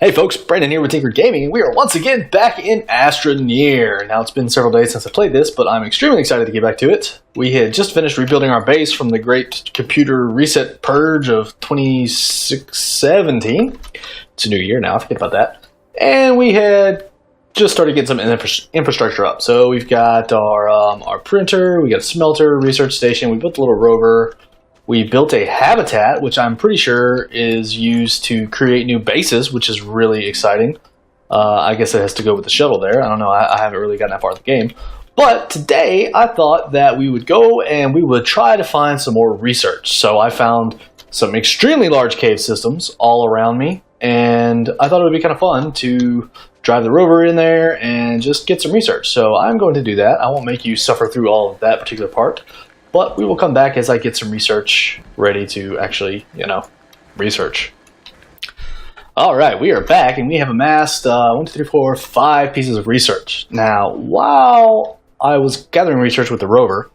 Hey folks, Brandon here with TinkeredGaming, and we are once again back in Astroneer. Now it's been several days since I played this, but I'm extremely excited to get back to it. We had just finished rebuilding our base from the great computer reset purge of 2017. It's a new year now, forget about that. And we had just started getting some infrastructure up. So we've got our printer, we got a smelter, research station, we built a little rover. We built a habitat, which I'm pretty sure is used to create new bases, which is really exciting. I guess it has to go with the shuttle there. I don't know. I haven't really gotten that far in the game. But today, I thought that we would go and we would try to find some more research. So I found some extremely large cave systems all around me. And I thought it would be kind of fun to drive the rover in there and just get some research. So I'm going to do that. I won't make you suffer through all of that particular part. But we will come back as I get some research ready to actually, research. All right, we are back, and we have amassed 1, 2, 3, 4, 5 pieces of research. Now, while I was gathering research with the rover,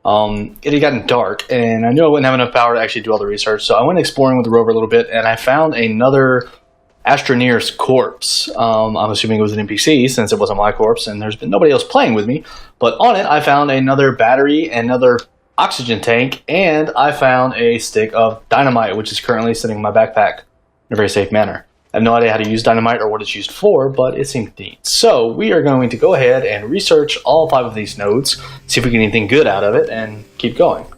it had gotten dark, and I knew I wouldn't have enough power to actually do all the research. So I went exploring with the rover a little bit, and I found another Astroneer's corpse. I'm assuming it was an NPC since it wasn't my corpse, and there's been nobody else playing with me. But on it, I found another battery, another oxygen tank, and I found a stick of dynamite, which is currently sitting in my backpack in a very safe manner. I have no idea how to use dynamite or what it's used for, but it seemed neat. So we are going to go ahead and research all 5 of these nodes, see if we get anything good out of it, and keep going. All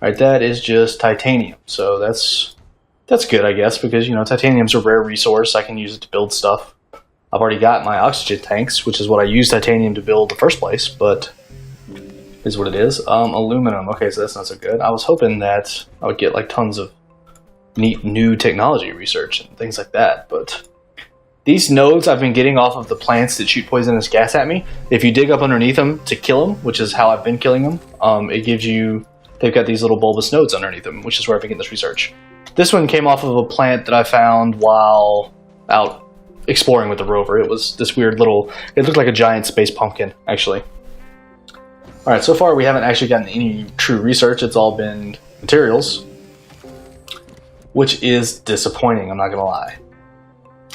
right, that is just titanium, so that's good, I guess, because titanium's a rare resource. I can use it to build stuff. I've already got my oxygen tanks, which is what I used titanium to build in the first place, but is what it is. Aluminum. Okay, so that's not so good. I was hoping that I would get like tons of neat new technology research and things like that, but these nodes I've been getting off of the plants that shoot poisonous gas at me. If you dig up underneath them to kill them, which is how I've been killing them, it gives you, they've got these little bulbous nodes underneath them, which is where I've been getting this research. This one came off of a plant that I found while out exploring with the rover. It was this weird little, it looked like a giant space pumpkin, actually. Alright, so far we haven't actually gotten any true research. It's all been materials, which is disappointing, I'm not going to lie.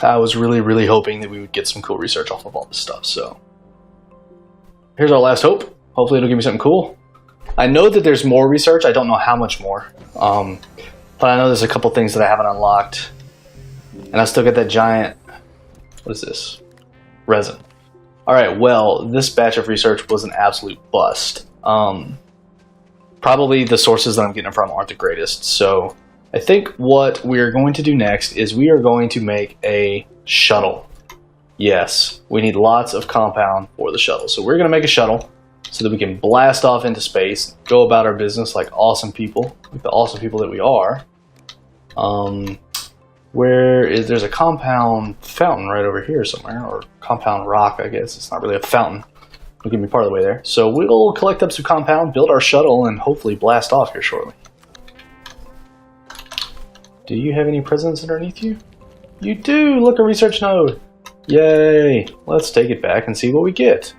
I was really, really hoping that we would get some cool research off of all this stuff, so here's our last hope. Hopefully it'll give me something cool. I know that there's more research. I don't know how much more. But I know there's a couple things that I haven't unlocked. And I still get that giant, what is this? Resin. Alright, well, this batch of research was an absolute bust. Probably the sources that I'm getting it from aren't the greatest. So I think what we're going to do next is we are going to make a shuttle. Yes, we need lots of compound for the shuttle. So we're going to make a shuttle so that we can blast off into space, go about our business like awesome people, like the awesome people that we are. There's a compound fountain right over here somewhere, or compound rock, I guess. It's not really a fountain. It'll give me part of the way there. So we'll collect up some compound, build our shuttle, and hopefully blast off here shortly. Do you have any presents underneath you? You do! Look, a research node! Yay! Let's take it back and see what we get.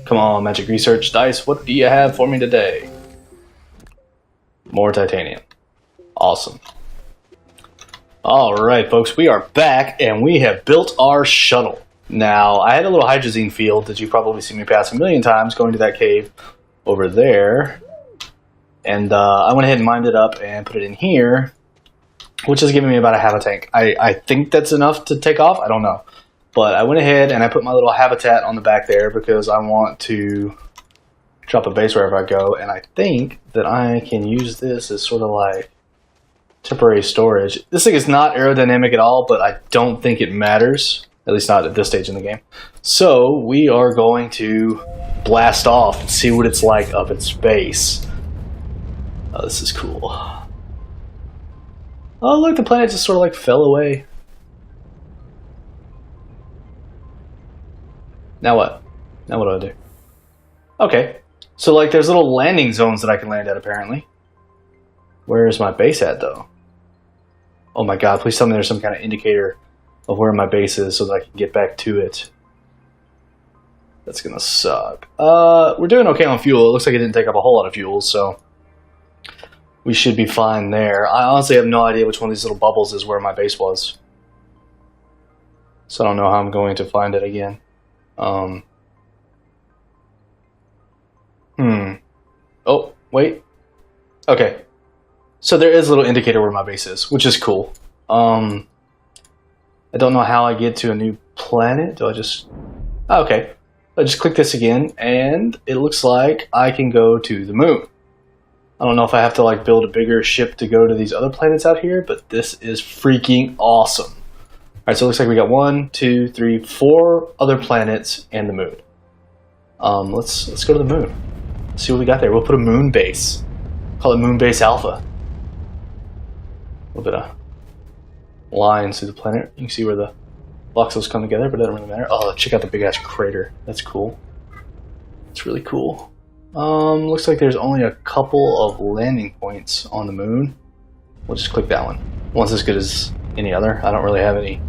Come on, magic research dice, what do you have for me today? More titanium. Awesome. Alright folks, we are back and we have built our shuttle. Now, I had a little hydrazine field that you've probably seen me pass a million times going to that cave over there. And I went ahead and mined it up and put it in here, which is giving me about a half a tank. I think that's enough to take off, I don't know. But I went ahead and I put my little habitat on the back there because I want to drop a base wherever I go. And I think that I can use this as sort of like temporary storage. This thing is not aerodynamic at all, but I don't think it matters. At least not at this stage in the game. So we are going to blast off and see what it's like up in space. Oh, this is cool. Oh, look, the planet just sort of like fell away. Now what? Now what do I do? Okay. So, like, there's little landing zones that I can land at, apparently. Where is my base at, though? Oh my god, please tell me there's some kind of indicator of where my base is so that I can get back to it. That's gonna suck. We're doing okay on fuel. It looks like it didn't take up a whole lot of fuel, so we should be fine there. I honestly have no idea which one of these little bubbles is where my base was. So I don't know how I'm going to find it again. Oh, wait. Okay. So there is a little indicator where my base is, which is cool. I don't know how I get to a new planet. Do I just... Oh, okay. I just click this again, and it looks like I can go to the moon. I don't know if I have to like build a bigger ship to go to these other planets out here, but this is freaking awesome. All right, so it looks like we got 1, 2, 3, 4 other planets and the moon. Let's go to the moon. See what we got there. We'll put a moon base. Call it Moon Base Alpha. A little bit of lines through the planet. You can see where the voxels come together, but it doesn't really matter. Oh, check out the big ass crater. That's cool. It's really cool. Looks like there's only a couple of landing points on the moon. We'll just click that one. One's as good as any other. I don't really have any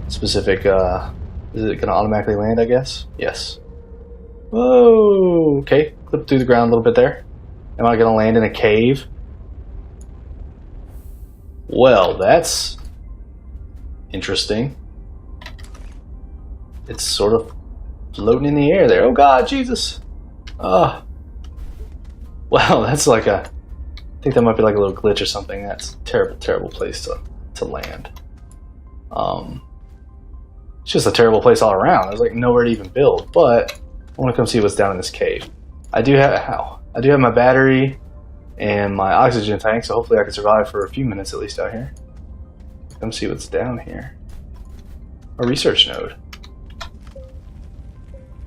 specific, is it gonna automatically land, I guess? Yes. Whoa, okay. Clip through the ground a little bit there. Am I gonna land in a cave? Well, that's interesting. It's sort of floating in the air there. Oh God, Jesus. Well, that's like a... I think that might be like a little glitch or something. That's a terrible, terrible place to land. It's just a terrible place all around. There's like nowhere to even build. But I want to come see what's down in this cave. I do have my battery and my oxygen tank, so hopefully I can survive for a few minutes at least out here. Come see what's down here. A research node.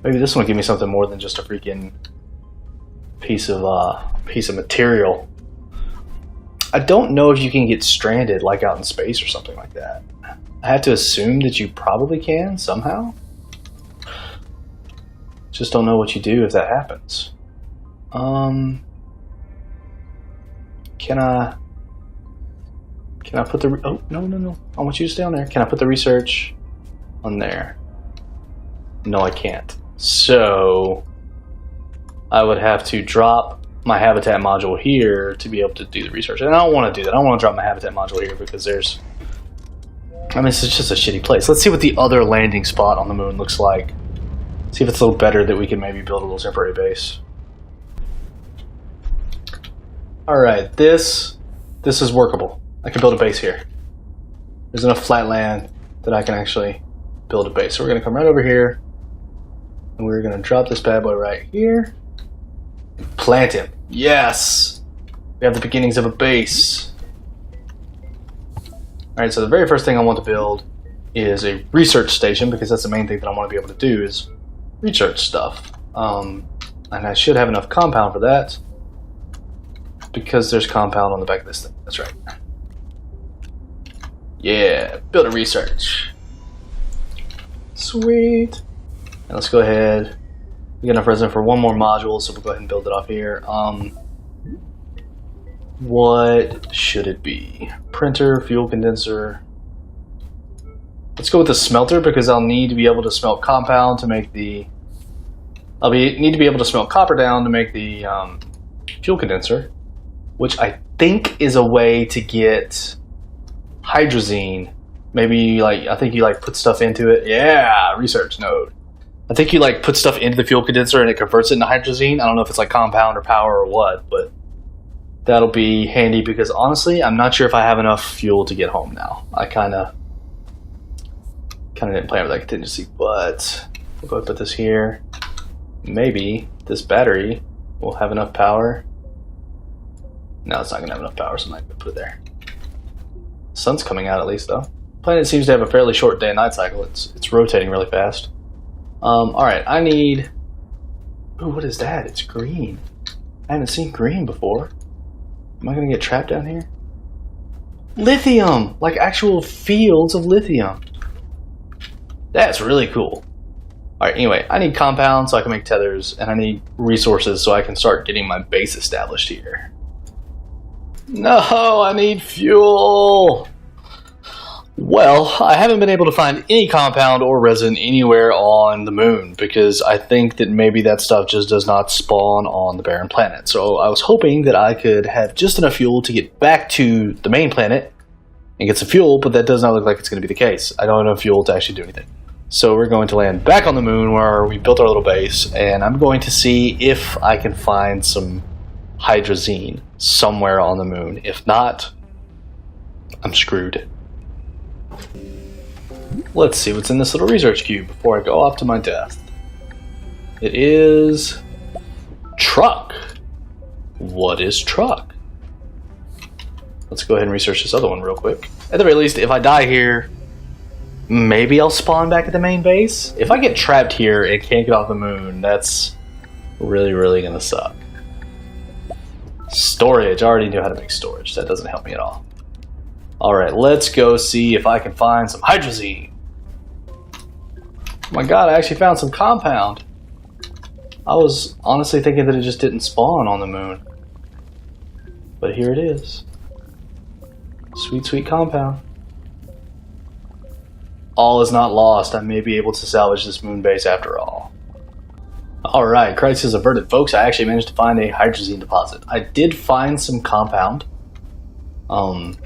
Maybe this one will give me something more than just a freaking piece of material. I don't know if you can get stranded like out in space or something like that. I have to assume that you probably can somehow. Just don't know what you do if that happens. Can I put the... Oh, no. I want you to stay on there. Can I put the research on there? No, I can't. So I would have to drop my habitat module here to be able to do the research. And I don't want to do that. I don't want to drop my habitat module here because there's... I mean, it's just a shitty place. Let's see what the other landing spot on the moon looks like. See if it's a little better that we can maybe build a little temporary base. Alright, this is workable. I can build a base here. There's enough flat land that I can actually build a base. So we're going to come right over here. And we're going to drop this bad boy right here. And plant him. Yes! We have the beginnings of a base. Alright, so the very first thing I want to build is a research station, because that's the main thing that I want to be able to do is research stuff. And I should have enough compound for that, because there's compound on the back of this thing. That's right. Yeah, build a research. Sweet. And let's go ahead. We got enough resin for one more module, so we'll go ahead and build it off here. What should it be? Printer, fuel condenser. Let's go with the smelter, because I'll need to be able to smelt compound to make the... need to be able to smelt copper down to make the fuel condenser, which I think is a way to get hydrazine. Maybe I think you put stuff into it. Yeah, research node. I think you put stuff into the fuel condenser and it converts it into hydrazine. I don't know if it's compound or power or what, but that'll be handy, because honestly, I'm not sure if I have enough fuel to get home now. I kind of didn't plan for that contingency, but we'll go ahead and put this here. Maybe this battery will have enough power. No, it's not going to have enough power, so I'm not going to put it there. Sun's coming out at least, though. Planet seems to have a fairly short day and night cycle. It's rotating really fast. Alright, I need... Ooh, what is that? It's green. I haven't seen green before. Am I going to get trapped down here? Lithium! Like actual fields of lithium. That's really cool. Alright, anyway, I need compound so I can make tethers, and I need resources so I can start getting my base established here. No, I need fuel! Well, I haven't been able to find any compound or resin anywhere on the moon, because I think that maybe that stuff just does not spawn on the barren planet. So I was hoping that I could have just enough fuel to get back to the main planet and get some fuel, but that does not look like it's going to be the case. I don't have enough fuel to actually do anything. So we're going to land back on the moon where we built our little base, and I'm going to see if I can find some hydrazine somewhere on the moon. If not, I'm screwed. Let's see what's in this little research cube before I go off to my death. It is truck. What is truck? Let's go ahead and research this other one real quick. At the very least, if I die here, maybe I'll spawn back at the main base. If I get trapped here and can't get off the moon, that's really, really gonna suck. Storage. I already knew how to make storage. That doesn't help me at all. Alright, let's go see if I can find some hydrazine. Oh my god, I actually found some compound. I was honestly thinking that it just didn't spawn on the moon. But here it is. Sweet, sweet compound. All is not lost. I may be able to salvage this moon base after all. Alright, crisis averted, folks. I actually managed to find a hydrazine deposit. I did find some compound. But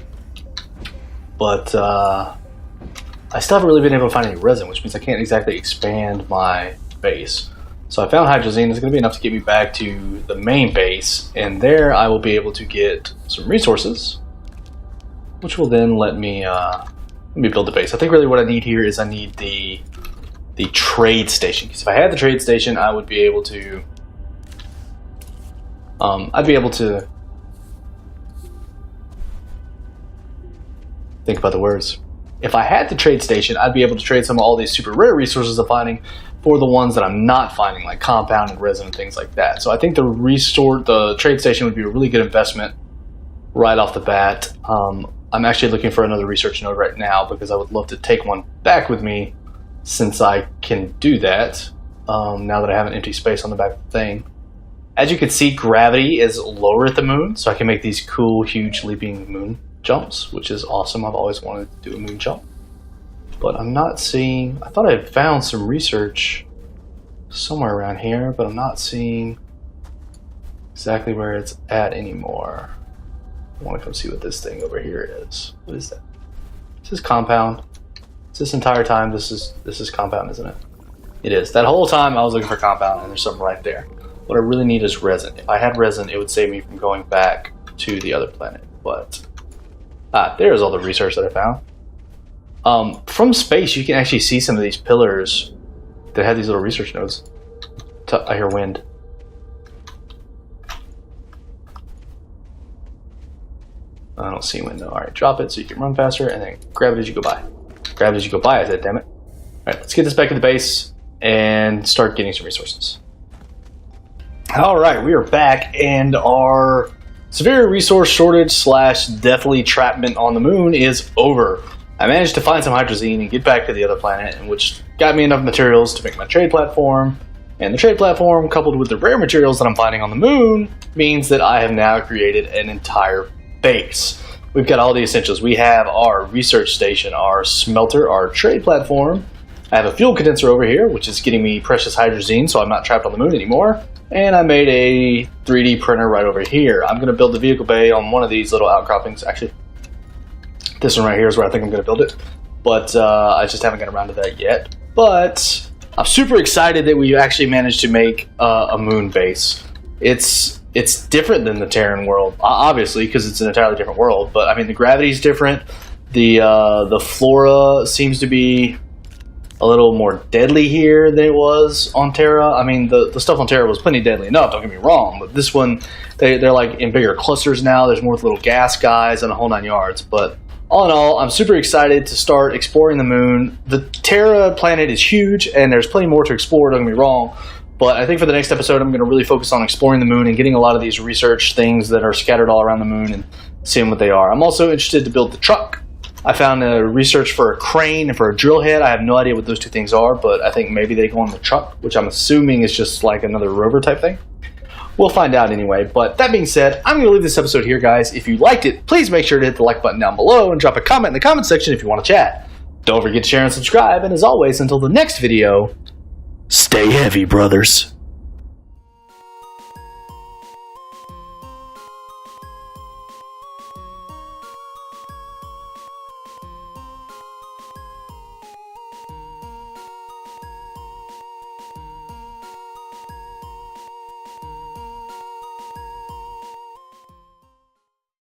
I still haven't really been able to find any resin, which means I can't exactly expand my base. So I found hydrazine. It's going to be enough to get me back to the main base, and there I will be able to get some resources, which will then let me build the base. I think really what I need here is I need the trade station. Because if I had the trade station, I would be able to think about the words. If I had the trade station, I'd be able to trade some of all these super rare resources I'm finding for the ones that I'm not finding, like compound and resin and things like that. So I think the trade station would be a really good investment right off the bat. I'm actually looking for another research node right now because I would love to take one back with me since I can do that now that I have an empty space on the back of the thing. As you can see, gravity is lower at the moon, so I can make these cool, huge leaping moon jumps, which is awesome. I've always wanted to do a moon jump. But I'm not seeing... I thought I had found some research somewhere around here, but I'm not seeing exactly where it's at anymore. I want to come see what this thing over here is. What is that? This is compound. This entire time, this is compound, isn't it? It is. That whole time I was looking for compound, and there's something right there. What I really need is resin. If I had resin, it would save me from going back to the other planet. But there's all the research that I found. From space, you can actually see some of these pillars that have these little research nodes. I hear wind. I don't see wind though. Alright, drop it so you can run faster, and then grab it as you go by. Grab it as you go by, I said, damn it. Alright, let's get this back to the base and start getting some resources. Alright, we are back, and our severe resource shortage / deathly trapment on the moon is over. I managed to find some hydrazine and get back to the other planet, which got me enough materials to make my trade platform. And the trade platform, coupled with the rare materials that I'm finding on the moon, means that I have now created an entire base. We've got all the essentials. We have our research station, our smelter, our trade platform. I have a fuel condenser over here, which is getting me precious hydrazine, so I'm not trapped on the moon anymore. And I made a 3D printer right over here. I'm going to build the vehicle bay on one of these little outcroppings. Actually, this one right here is where I think I'm going to build it. But I just haven't gotten around to that yet. But I'm super excited that we actually managed to make a moon base. It's different than the Terran world, obviously, because it's an entirely different world. But I mean, the gravity's different. The flora seems to be a little more deadly here than it was on Terra. I mean, the stuff on Terra was plenty deadly enough, don't get me wrong, but this one, they're like in bigger clusters now. There's more little gas guys and a whole 9 yards. But all in all, I'm super excited to start exploring the moon. The Terra planet is huge, and there's plenty more to explore, don't get me wrong. But I think for the next episode, I'm going to really focus on exploring the moon and getting a lot of these research things that are scattered all around the moon and seeing what they are. I'm also interested to build the truck. I found a research for a crane and for a drill head. I have no idea what those two things are, but I think maybe they go on the truck, which I'm assuming is just like another rover type thing. We'll find out anyway. But that being said, I'm going to leave this episode here, guys. If you liked it, please make sure to hit the like button down below and drop a comment in the comment section if you want to chat. Don't forget to share and subscribe. And as always, until the next video, stay heavy, brothers.